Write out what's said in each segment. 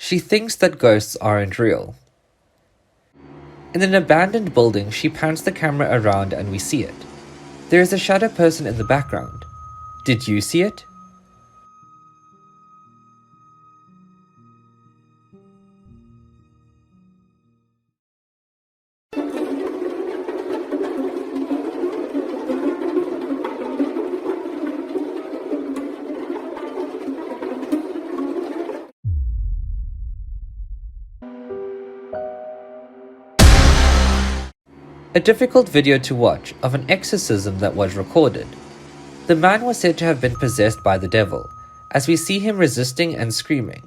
She thinks that ghosts aren't real. In an abandoned building, she pans the camera around and we see it. There is a shadow person in the background. Did you see it? A difficult video to watch of an exorcism that was recorded. The man was said to have been possessed by the devil, as we see him resisting and screaming.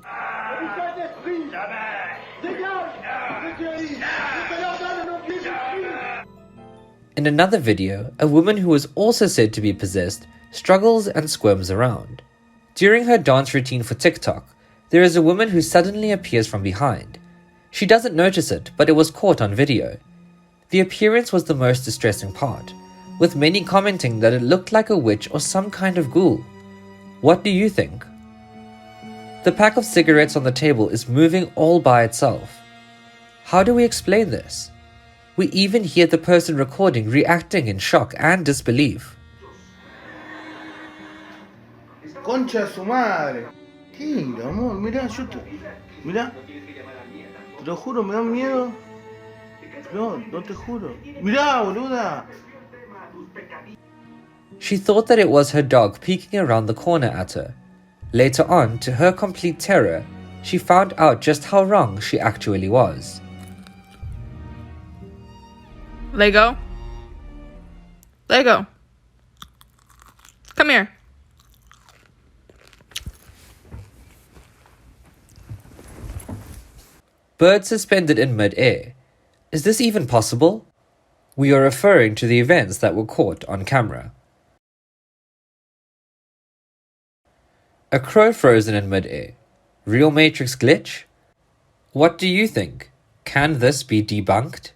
In another video, a woman who was also said to be possessed struggles and squirms around. During her dance routine for TikTok, there is a woman who suddenly appears from behind. She doesn't notice it, but it was caught on video. The appearance was the most distressing part, with many commenting that it looked like a witch or some kind of ghoul. What do you think? The pack of cigarettes on the table is moving all by itself. How do we explain this? We even hear the person recording reacting in shock and disbelief. Concha de su madre. ¿Qué, amor? Mirá, mirá. Te lo juro, me da miedo. No te juro. Mirá, boluda. She thought that it was her dog peeking around the corner at her. Later on, to her complete terror, she found out just how wrong she actually was. Lego. Lego. Come here. Bird suspended in mid-air. Is this even possible? We are referring to the events that were caught on camera. A crow frozen in mid-air. Real Matrix glitch? What do you think? Can this be debunked?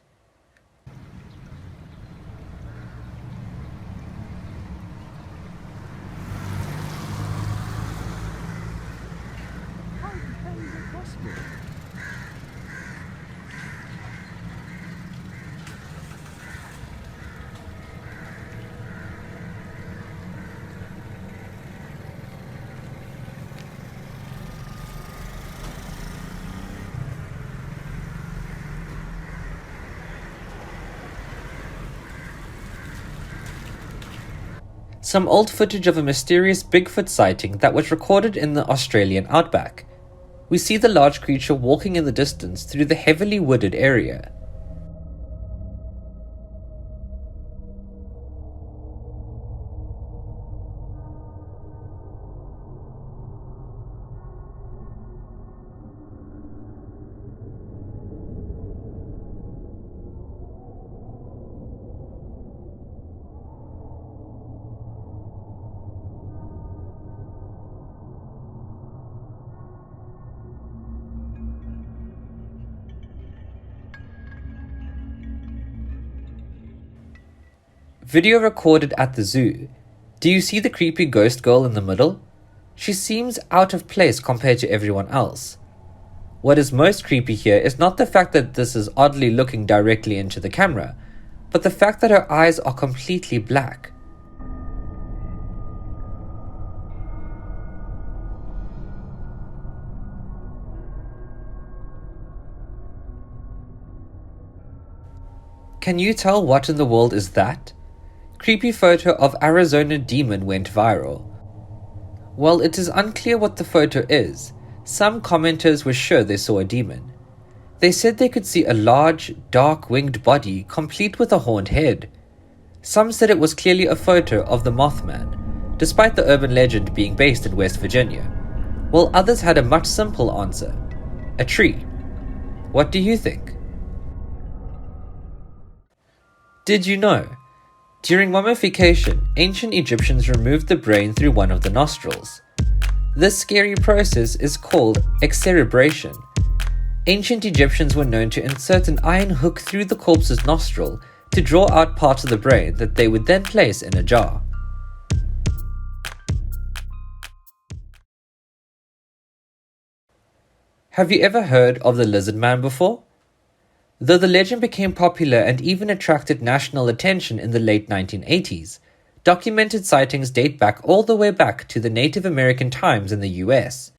Some old footage of a mysterious Bigfoot sighting that was recorded in the Australian outback. We see the large creature walking in the distance through the heavily wooded area. Video recorded at the zoo. Do you see the creepy ghost girl in the middle? She seems out of place compared to everyone else. What is most creepy here is not the fact that this is oddly looking directly into the camera, but the fact that her eyes are completely black. Can you tell what in the world is that? Creepy photo of Arizona demon went viral. While it is unclear what the photo is, some commenters were sure they saw a demon. They said they could see a large, dark winged body complete with a horned head. Some said it was clearly a photo of the Mothman, despite the urban legend being based in West Virginia, while others had a much simpler answer: a tree. What do you think? Did you know? During mummification, ancient Egyptians removed the brain through one of the nostrils. This scary process is called excerebration. Ancient Egyptians were known to insert an iron hook through the corpse's nostril to draw out parts of the brain that they would then place in a jar. Have you ever heard of the lizard man before? Though the legend became popular and even attracted national attention in the late 1980s, documented sightings date back all the way back to the Native American times in the US.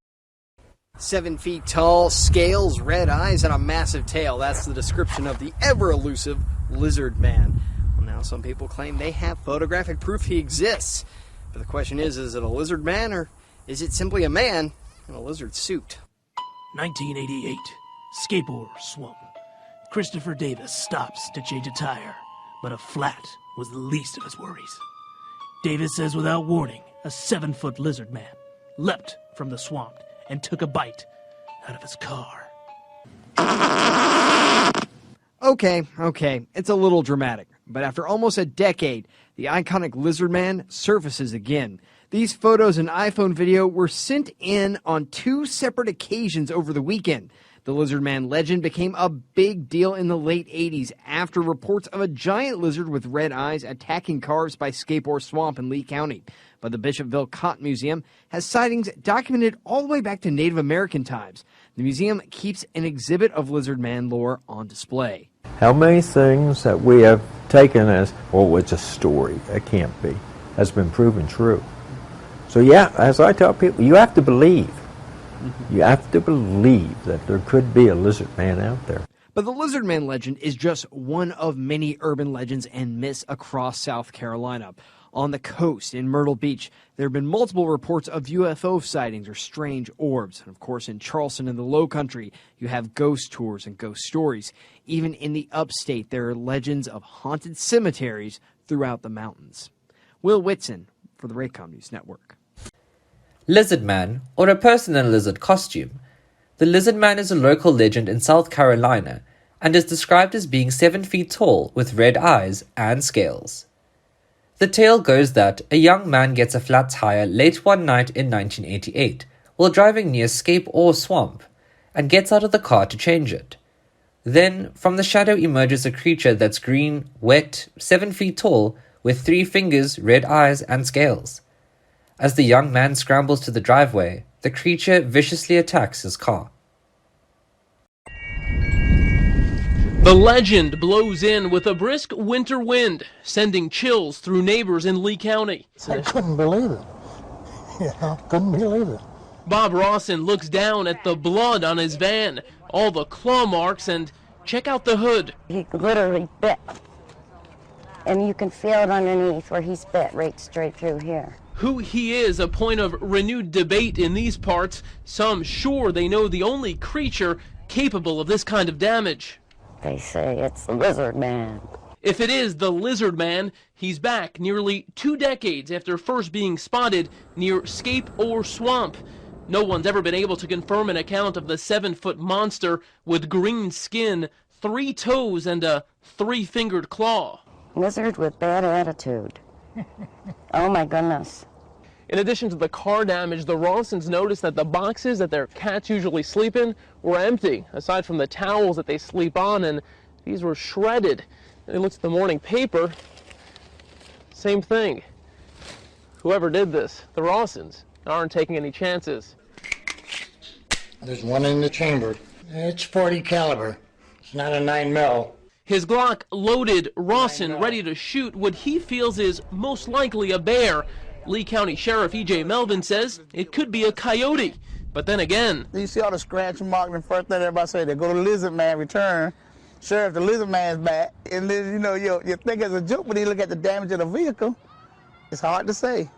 7 feet tall, scales, red eyes, and a massive tail. That's the description of the ever-elusive lizard man. Well, now some people claim they have photographic proof he exists. But the question is it a lizard man, or is it simply a man in a lizard suit? 1988, skateboard swamp. Christopher Davis stops to change a tire, but a flat was the least of his worries. Davis says without warning, a 7-foot lizard man leapt from the swamp and took a bite out of his car. Okay, it's a little dramatic, but after almost a decade, the iconic lizard man surfaces again. These photos and iPhone video were sent in on 2 separate occasions over the weekend. The lizard man legend became a big deal in the late 80s after reports of a giant lizard with red eyes attacking cars by Skateboard Swamp in Lee County. But the Bishopville Cotton Museum has sightings documented all the way back to Native American times. The museum keeps an exhibit of lizard man lore on display. How many things that we have taken as, oh, it's a story, it can't be, has been proven true. So yeah, as I tell people, you have to believe. You have to believe that there could be a lizard man out there. But the lizard man legend is just one of many urban legends and myths across South Carolina. On the coast in Myrtle Beach, there have been multiple reports of UFO sightings or strange orbs. And of course, in Charleston and the Low Country, you have ghost tours and ghost stories. Even in the upstate, there are legends of haunted cemeteries throughout the mountains. Will Whitson for the Raycom News Network. Lizard Man, or a person in a lizard costume. The Lizard Man is a local legend in South Carolina and is described as being 7 feet tall with red eyes and scales. The tale goes that a young man gets a flat tire late one night in 1988 while driving near Scape Ore Swamp and gets out of the car to change it. Then, from the shadow emerges a creature that's green, wet, 7 feet tall with 3 fingers, red eyes, and scales. As the young man scrambles to the driveway, the creature viciously attacks his car. The legend blows in with a brisk winter wind, sending chills through neighbors in Lee County. I couldn't believe it. Couldn't believe it. Bob Rawson looks down at the blood on his van, all the claw marks, and check out the hood. He literally bit, and you can feel it underneath where he's bit right straight through here. Who he is a point of renewed debate in these parts, some sure they know the only creature capable of this kind of damage. They say it's the lizard man. If it is the lizard man, he's back nearly 2 decades after first being spotted near Scape Ore Swamp. No one's ever been able to confirm an account of the 7-foot monster with green skin, 3 toes, and a 3-fingered claw. Lizard with bad attitude. Oh my goodness. In addition to the car damage, the Rawsons noticed that the boxes that their cats usually sleep in were empty, aside from the towels that they sleep on, and these were shredded. They looked at the morning paper, same thing. Whoever did this, the Rawsons, aren't taking any chances. There's one in the chamber. It's .40 caliber. It's not a 9mm. His Glock loaded, Rawson ready to shoot what he feels is most likely a bear. Lee County Sheriff E.J. Melvin says it could be a coyote. But then again, you see all the scratch mark, and first thing everybody say, they go to lizard man, return. Sheriff, the lizard man's back. And then, you know, you think it's a joke, but you look at the damage of the vehicle, it's hard to say.